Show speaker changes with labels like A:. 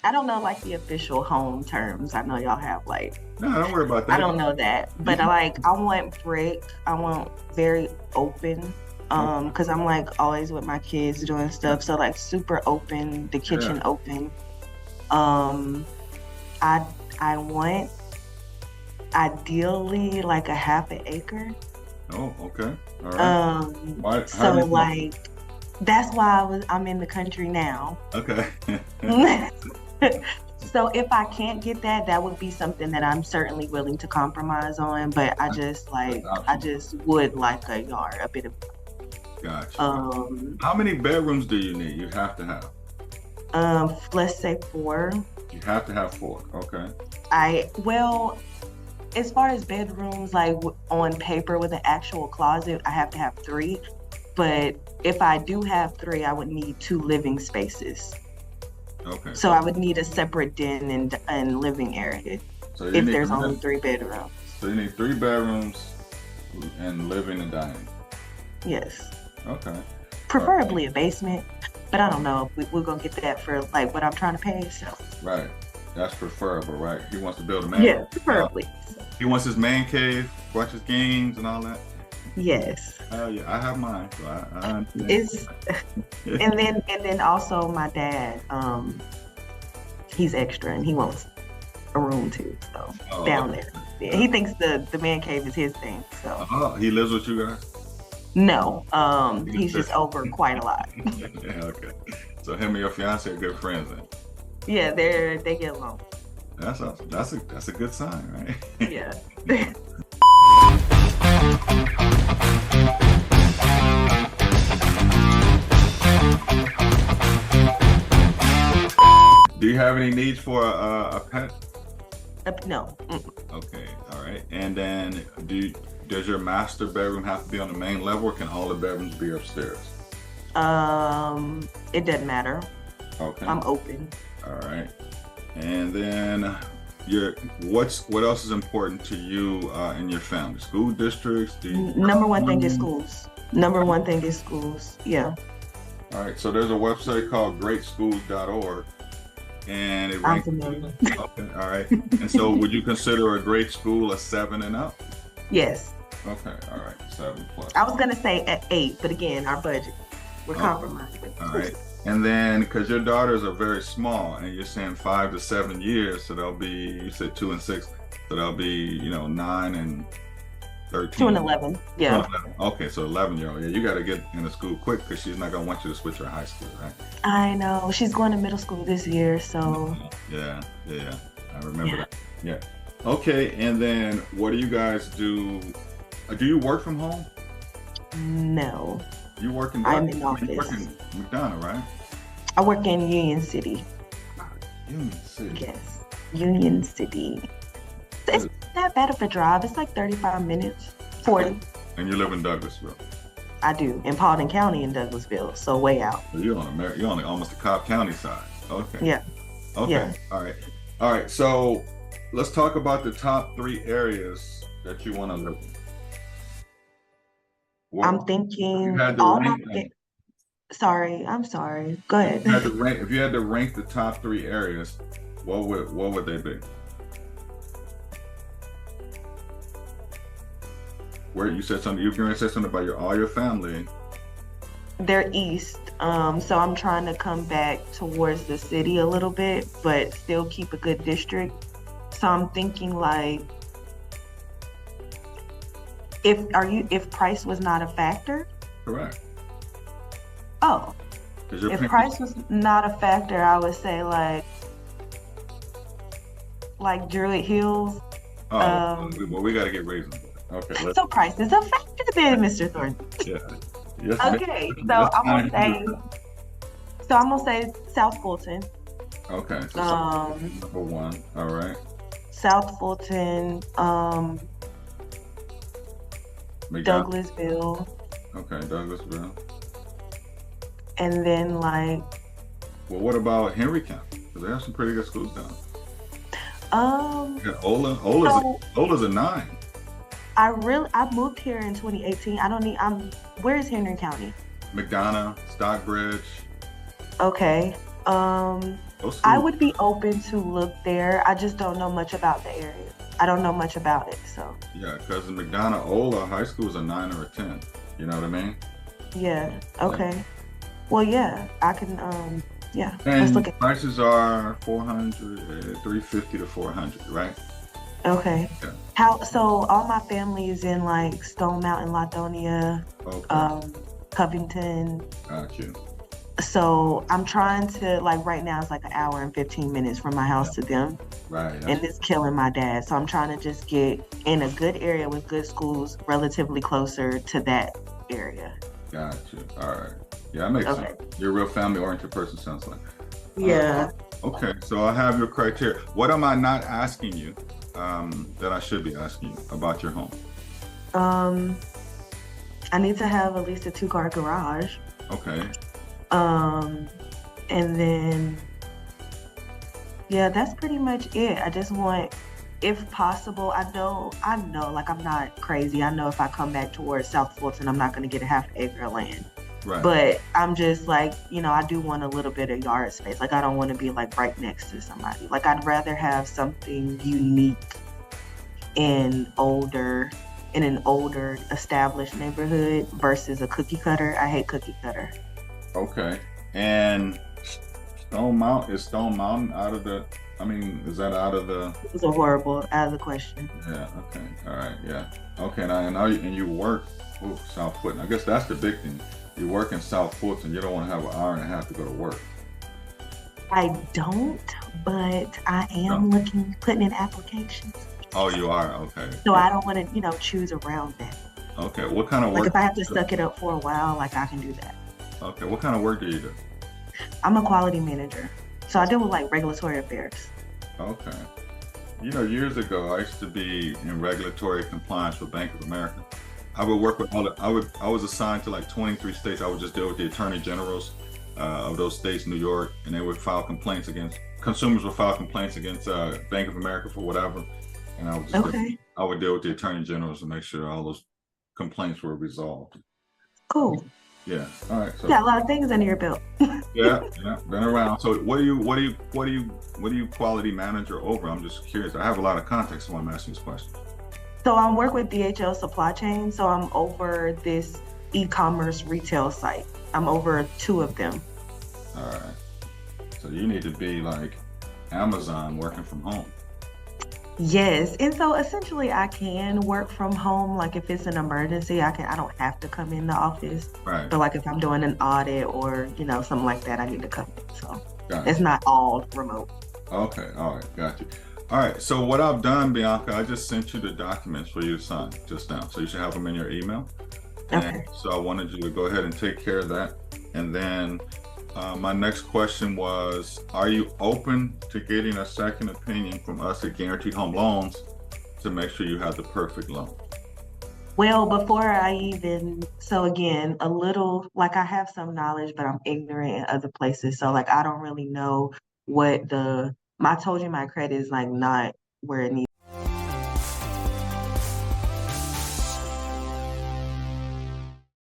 A: I don't know like the official home terms. I know y'all have like
B: No, don't worry about
A: I
B: that.
A: don't know that,
B: You
A: but
B: can,
A: I want brick. I want very open.
B: okay.
A: Because I'm like always with my kids doing stuff. So like super open, the
B: Yeah.
A: kitchen open. Um, I I want ideally like a half an acre.
B: Oh, okay. All right. Why? How
A: So
B: do you want?
A: like that's why I'm in the country now.
B: Okay.
A: So if I can't get that, that would be something that I'm certainly willing to compromise on. But
B: That's
A: I
B: optional.
A: just would like a yard, a bit of
B: Gotcha.
A: um
B: How many bedrooms do you need? You have to have.
A: let's say four.
B: You have to have four. Okay.
A: Well, as far as bedrooms, like on paper with an actual closet, I have to have three. But if I do have three, I would need two living spaces.
B: Okay.
A: So I would need a separate den and living area
B: So you
A: if
B: need
A: there's only three bedrooms.
B: so you need three bedrooms and living and dining.
A: Yes.
B: Okay. All right.
A: Preferably a basement, but I don't know if we're gonna get that for like what I'm trying to pay. So
B: Right. That's preferable, right? He wants to build a man.
A: yeah, preferably.
B: He wants his man cave, watch his games and all that.
A: Yes.
B: Oh yeah, I have mine, so I understand.
A: It's and then also my dad, he's extra and he wants a room too. So
B: Oh,
A: down there. Yeah, he thinks the man cave is his thing. So
B: oh, he lives with you guys?
A: no,
B: He's
A: he's just
B: different.
A: over quite a lot.
B: Yeah, okay. So him and your fiance are good friends then.
A: Yeah, they get along.
B: That's awesome. That's a good sign, right?
A: Yeah.
B: Do you have any needs for a pet?
A: No.
B: Okay, all right. And then does your master bedroom have to be on the main level, or can all the bedrooms be upstairs?
A: It doesn't matter.
B: Okay,
A: I'm open.
B: all right. And then what else is important to you in your family? School districts? Do you
A: Number one thing is schools. Number one thing is schools. Yeah,
B: All right, so there's a website called greatschools.org, and it
A: I'm
B: ranks.
A: familiar.
B: Okay, all right. And so, would you consider a great school a 7 and up?
A: Yes.
B: Okay, all right, 7 plus.
A: I was gonna say at eight, but again, our budget. We're
B: Okay,
A: compromising.
B: all right. And then, because your daughters are very small, and you're saying 5 to 7 years, so they'll be, you said 2 and 6, so they'll be, 9 and
A: Two and
B: 13.
A: 11.
B: Oh,
A: Yeah.
B: 11. Okay, so 11-year-old. Yeah, you got to get into school quick because she's not gonna want you to switch her high school, right?
A: I know. She's going to middle school this year, so
B: Yeah, yeah, I remember
A: yeah.
B: that. Yeah. Okay, and then what do you guys do? Do you work from home?
A: No.
B: You work in
A: I'm
B: Doug?
A: in
B: You work
A: office.
B: in McDonough, right?
A: I work in Union City.
B: Union City.
A: Yes. Union City. It's
B: Good.
A: not that bad of a drive. It's like 35 minutes. 40.
B: And you live in Douglasville.
A: I do. In Paulding County in Douglasville. So way out.
B: So you're on almost the Cobb County side. Okay.
A: Yeah.
B: Okay.
A: Yeah.
B: All right. All right. So let's talk about the top 3 areas that you want to live in. What
A: I'm
B: if you
A: thinking
B: had to
A: all my
B: rank them?
A: sorry, I'm sorry. Go
B: If you had to
A: ahead.
B: rank, if you had to rank the top 3 areas, what would they be? Where you said something, you were going to say something about all your family.
A: They're east. So I'm trying to come back towards the city a little bit, but still keep a good district. So I'm thinking like if price was not a factor?
B: Correct.
A: Oh,
B: Because you're
A: if
B: paying.
A: price was not a factor, I would say like Druid Hills.
B: Oh,
A: Um,
B: well, we got to get raisins. Okay, let's.
A: so price is a factor then, Mr. Thornton.
B: Yeah. Yes, ma'am.
A: Okay, so
B: That's fine.
A: I'm gonna say South Fulton.
B: Okay, so
A: Um,
B: number one. All right.
A: South Fulton,
B: McDonald.
A: Douglasville,
B: Okay, Douglasville.
A: and then like
B: Well, what about Henry County? Because they have some pretty good schools down.
A: um
B: Yeah, Ola's
A: so
B: Ola's a 9.
A: I moved here in 2018. I don't need where is Henry County?
B: McDonough, Stockbridge.
A: Okay. Um
B: Those
A: I
B: schools,
A: would be open to look there. I just don't know much about the area. I don't know much about it. So,
B: yeah, because the McDonough Ola high school is a 9 or a 10. You know what I mean?
A: yeah.
B: Yeah.
A: Okay. Well, yeah, I can, yeah, let's look
B: And
A: at
B: prices are 400, 350 to 400, right?
A: Okay.
B: Yeah.
A: So all my family is in like Stone Mountain, Lithonia,
B: Okay.
A: um, Covington.
B: Got you.
A: So I'm trying to like right now it's like an hour and 15 minutes from my
B: Yeah.
A: house to them.
B: Right.
A: And
B: That's
A: it's killing my dad. So I'm trying to just get in a good area with good schools relatively closer to that area.
B: got you. All right. Yeah, that makes sense.
A: Okay.
B: You're a real family-oriented person, sounds like. All right.
A: Yeah.
B: Okay. So I have your criteria. What am I not asking you that I should be asking you about your home?
A: Um, I need to have at least a two-car garage.
B: Okay.
A: Um, and then yeah, that's pretty much it. I just want, if possible, I know, like I'm not crazy. I know if I come back towards South Fulton, I'm not going to get a half acre of land.
B: Right.
A: But I'm just like, I do want a little bit of yard space. Like I don't want to be like right next to somebody. Like I'd rather have something unique and older in an older established neighborhood versus a cookie cutter. I hate cookie cutter.
B: Okay. And Stone Mountain out of the, I mean, is that out of the,
A: It was a horrible out of the question.
B: yeah, okay. All right. Yeah. Okay. And you work, South Fulton. I guess that's the big thing. You work in South Fulton. You don't want to have an hour and a half to go to work.
A: I don't, but I
B: No.
A: am putting in applications.
B: Oh, you are? Okay.
A: So I don't want to, choose around that.
B: Okay. What kind of
A: Like
B: work?
A: if I have to suck it up for a while, like I can do that.
B: Okay. What kind of work do you do?
A: I'm a quality manager. So I deal with like regulatory affairs.
B: Okay. Years ago, I used to be in regulatory compliance with Bank of America. I would work with I was assigned to like 23 states. I would just deal with the attorney generals of those states, New York, and they would file complaints against consumers would file complaints against Bank of America for whatever, and
A: Okay,
B: I would deal with the attorney generals to make sure all those complaints were resolved.
A: cool.
B: Yeah. All right.
A: You
B: So
A: got a lot of things under your belt.
B: yeah, yeah, been around. So what do you quality manager over? I'm just curious. I have a lot of context, so I'm asking this question.
A: So I'm work with DHL supply chain. So I'm over this e-commerce retail site. I'm over two of them.
B: All right. So you need to be like Amazon working from home.
A: Yes. And so essentially I can work from home. Like if it's an emergency, I don't have to come in the office.
B: Right.
A: But like if I'm doing an audit or, something like that, I need to come in. So
B: Got
A: it's
B: you.
A: not all remote.
B: Okay. All right. Got you. All right. So what I've done, Bianca, I just sent you the documents for you to sign just now. So you should have them in your email. And
A: Okay.
B: so I wanted you to go ahead and take care of that. And then my next question was, are you open to getting a second opinion from us at Guaranteed Home Loans to make sure you have the perfect loan?
A: Well, before I even, so again, a little, like I have some knowledge, but I'm ignorant in other places. So like I don't really know I told you my credit is like not where it needs